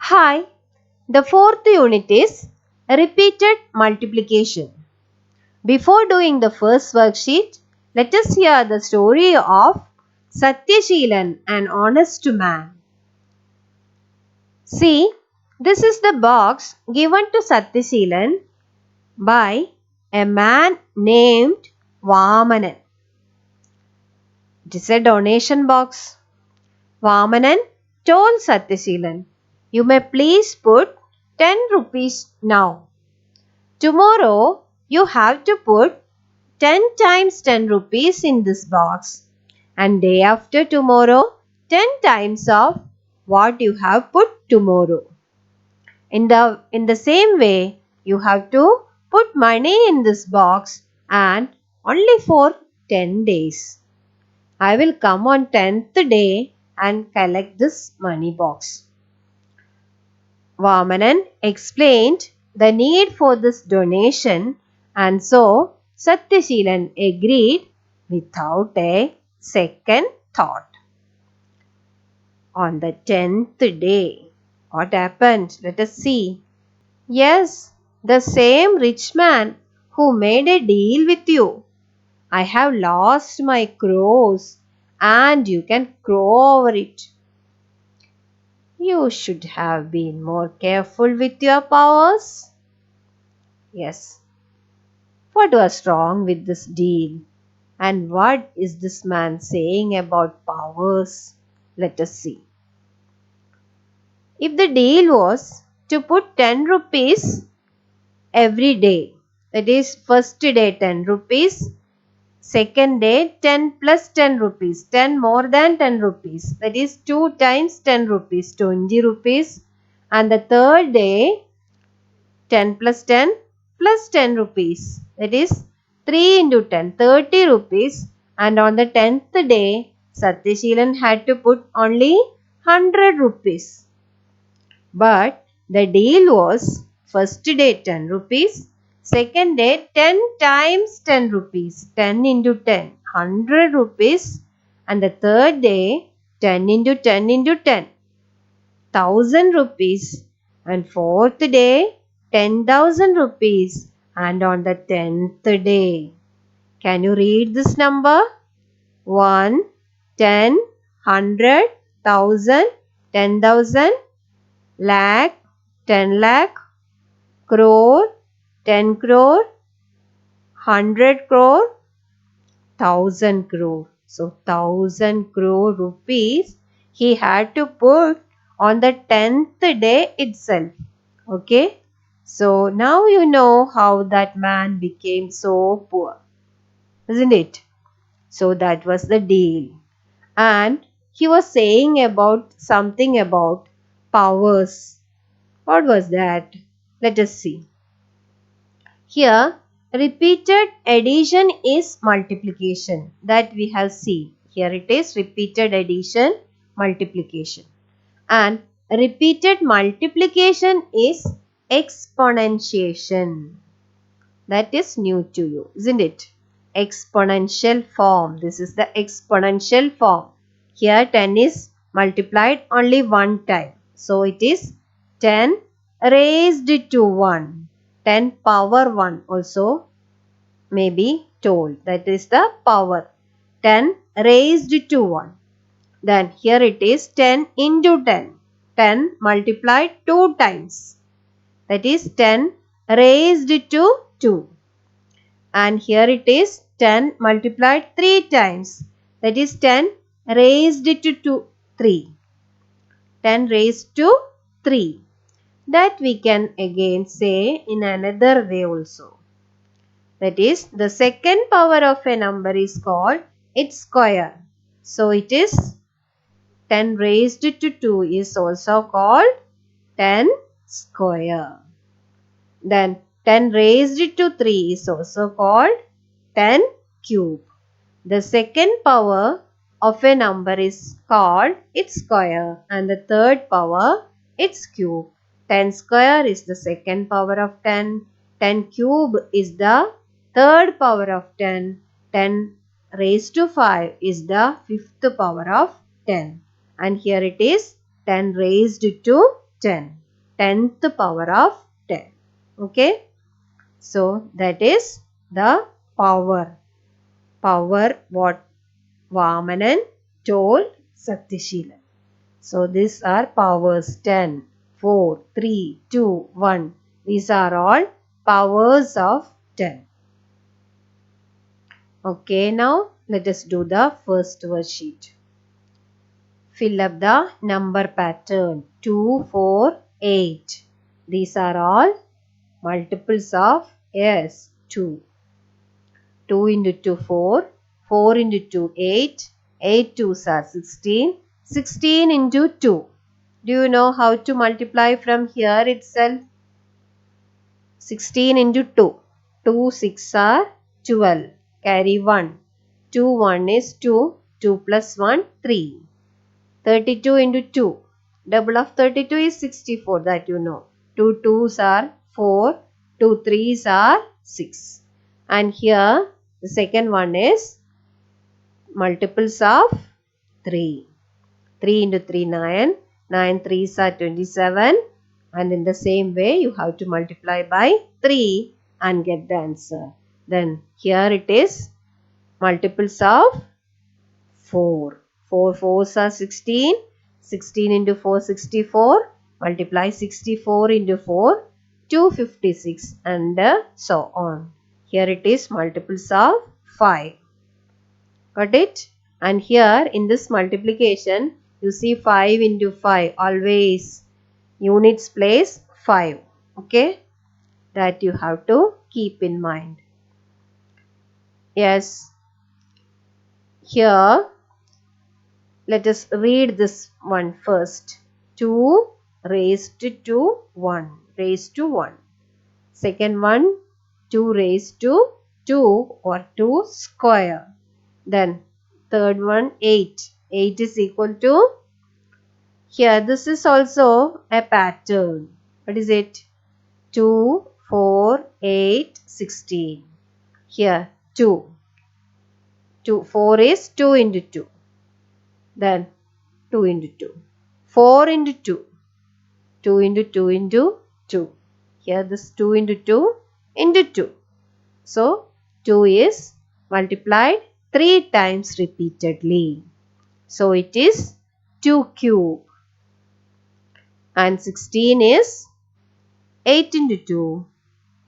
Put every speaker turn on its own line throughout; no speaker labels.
Hi, the fourth unit is repeated multiplication. Before doing the first worksheet, let us hear the story of Satyashilan, an honest man. See, this is the box given to Satyashilan by a man named Vamanan. It is a donation box. Vamanan told Satyashilan, "You may please put 10 rupees now. Tomorrow, you have to put 10 times 10 rupees in this box, and day after tomorrow, 10 times of what you have put tomorrow. In the same way, you have to put money in this box and only for 10 days. I will come on 10th day and collect this money box." Vamanan explained the need for this donation, and so Satyashilan agreed without a second thought. On the 10th day, what happened? Let us see. Yes, the same rich man who made a deal with you. I have lost my crows, and you can crow over it. You should have been more careful with your powers. Yes. What was wrong with this deal? And what is this man saying about powers? Let us see. If the deal was to put 10 rupees every day, that is first day 10 rupees, second day 10 plus 10 rupees, 10 more than 10 rupees, that is 2 times 10 rupees, 20 rupees, and the third day 10 plus 10 plus 10 rupees, that is 3 into 10, 30 rupees, and on the 10th day Satyashilan had to put only 100 rupees. But the deal was first day 10 rupees, second day 10 times 10 rupees, 10 into 10, 100 rupees, and the third day 10 into 10 into 10, 1000 rupees, and fourth day 10,000 rupees, and on the 10th day. Can you read this number? 1, 10, 100, 1000, 10,000, lakh, 10 lakh, crore, 10 crore, 100 crore, 1000 crore. So 1000 crore rupees he had to put on the 10th day itself. Okay. So now you know how that man became so poor, isn't it? So that was the deal. And he was saying about something about powers. What was that? Let us see. Here, repeated addition is multiplication that we have seen. Here it is repeated addition, multiplication. And repeated multiplication is exponentiation. That is new to you, isn't it? Exponential form. This is the exponential form. Here 10 is multiplied only one time. So it is 10 raised to 1. 10 power 1 also may be told. That is the power. 10 raised to 1. Then here it is 10 into 10. 10 multiplied 2 times. That is 10 raised to 2. And here it is 10 multiplied 3 times. That is 10 raised to 3. 10 raised to 3. That we can again say in another way also. That is, the second power of a number is called its square. So it is 10 raised to 2 is also called 10 square. Then 10 raised to 3 is also called 10 cube. The second power of a number is called its square, and the third power its cube. 10 square is the second power of 10. 10 cube is the third power of 10. 10 raised to 5 is the fifth power of 10. And here it is 10 raised to 10. 10th power of 10. Okay. So that is the power. Power what Vamanan told Satyashilan. So these are powers 10, 4, 3, 2, 1. These are all powers of 10. Okay, now let us do the first worksheet. Fill up the number pattern 2, 4, 8. These are all multiples of 2. 2 into 2, 4. 4 into 2, 8. 8 2s are 16. 16 into 2. Do you know how to multiply from here itself? 16 into 2. 2 6 are 12. Carry 1. 2 1 is 2. 2 plus 1 3. 32 into 2. Double of 32 is 64, that you know. 2 2s are 4. 2 3s are 6. And here the second one is multiples of 3. 3 into 3 9. 9 3s are 27. And in the same way you have to multiply by 3 and get the answer. Then here it is multiples of 4. 4 4s are 16. 16 into 4 64. Multiply 64 into 4 256 and so on. Here it is multiples of 5. Got it? And here in this multiplication you see 5 into 5 always units place 5. Okay? That you have to keep in mind. Yes. Here let us read this one first. 2 raised to 1. Raised to 1. Second one 2 raised to 2 or 2 square. Then third one 8. 8 is equal to, here this is also a pattern. What is it? 2, 4, 8, 16. Here 2. 4 is 2 into 2. Then 2 into 2. 4 into 2. 2 into 2 into 2. Here this 2 into 2 into 2. So 2 is multiplied 3 times repeatedly. So it is 2 cube. And 16 is 8 into 2.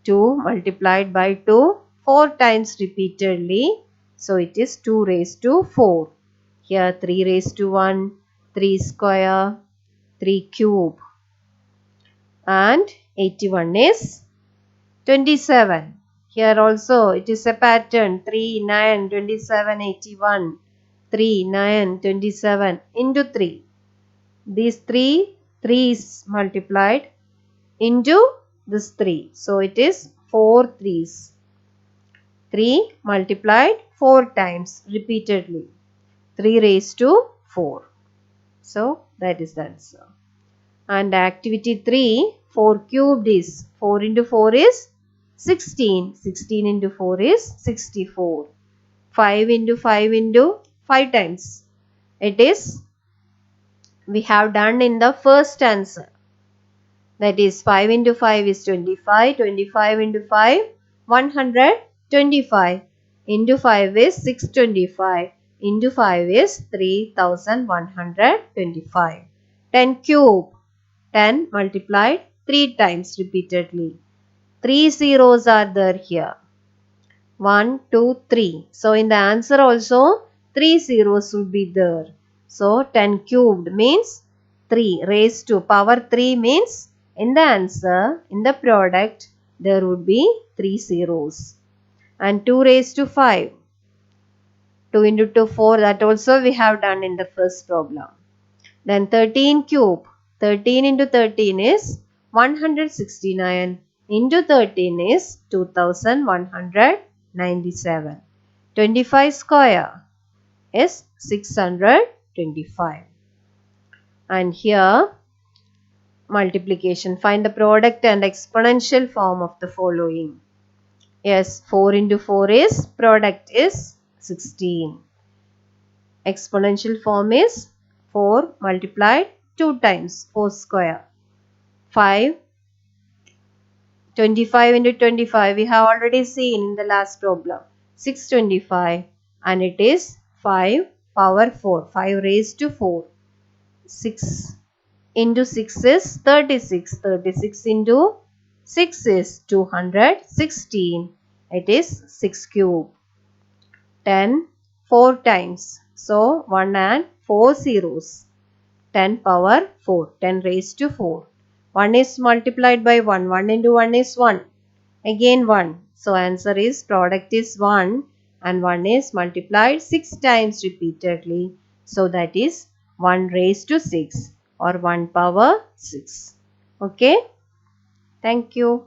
2 multiplied by 2 4 times repeatedly. So it is 2 raised to 4. Here 3 raised to 1, 3 square, 3 cube. And 81 is 27. Here also it is a pattern 3, 9, 27, 81. 3, 9, 27 into 3. These 3 is multiplied into this 3. So it is 4 3s. 3 multiplied 4 times repeatedly. 3 raised to 4. So that is the answer. And activity 3, 4 cubed is 4 into 4 is 16. 16 into 4 is 64. 5 into 5 into 5 times. It is, we have done in the first answer. That is 5 into 5 is 25. 25 into 5, 125. Into 5 is 625. Into 5 is 3125. 10 cube. 10 multiplied 3 times repeatedly. 3 zeros are there here. 1, 2, 3. So in the answer also 3 zeros would be there. So 10 cubed means 3 raised to power 3 means in the answer, in the product, there would be 3 zeros. And 2 raised to 5. 2 into 2, 4. That also we have done in the first problem. Then 13 cube. 13 into 13 is 169. Into 13 is 2197. 25 square is 625. And here multiplication. Find the product and exponential form of the following. Yes, 4 into 4 is, product is 16. Exponential form is 4 multiplied 2 times 4 square. 5. 25 into 25 we have already seen in the last problem. 625 and it is 5 power 4. 5 raised to 4. 6 into 6 is 36. 36 into 6 is 216. It is 6 cube. 10 4 times. So 1 and 4 zeros. 10 power 4. 10 raised to 4. 1 is multiplied by 1. 1 into 1 is 1. Again 1. So answer is product is 1 and 1 is multiplied 6 times repeatedly. So that is 1 raised to 6 or 1 power 6. Okay. Thank you.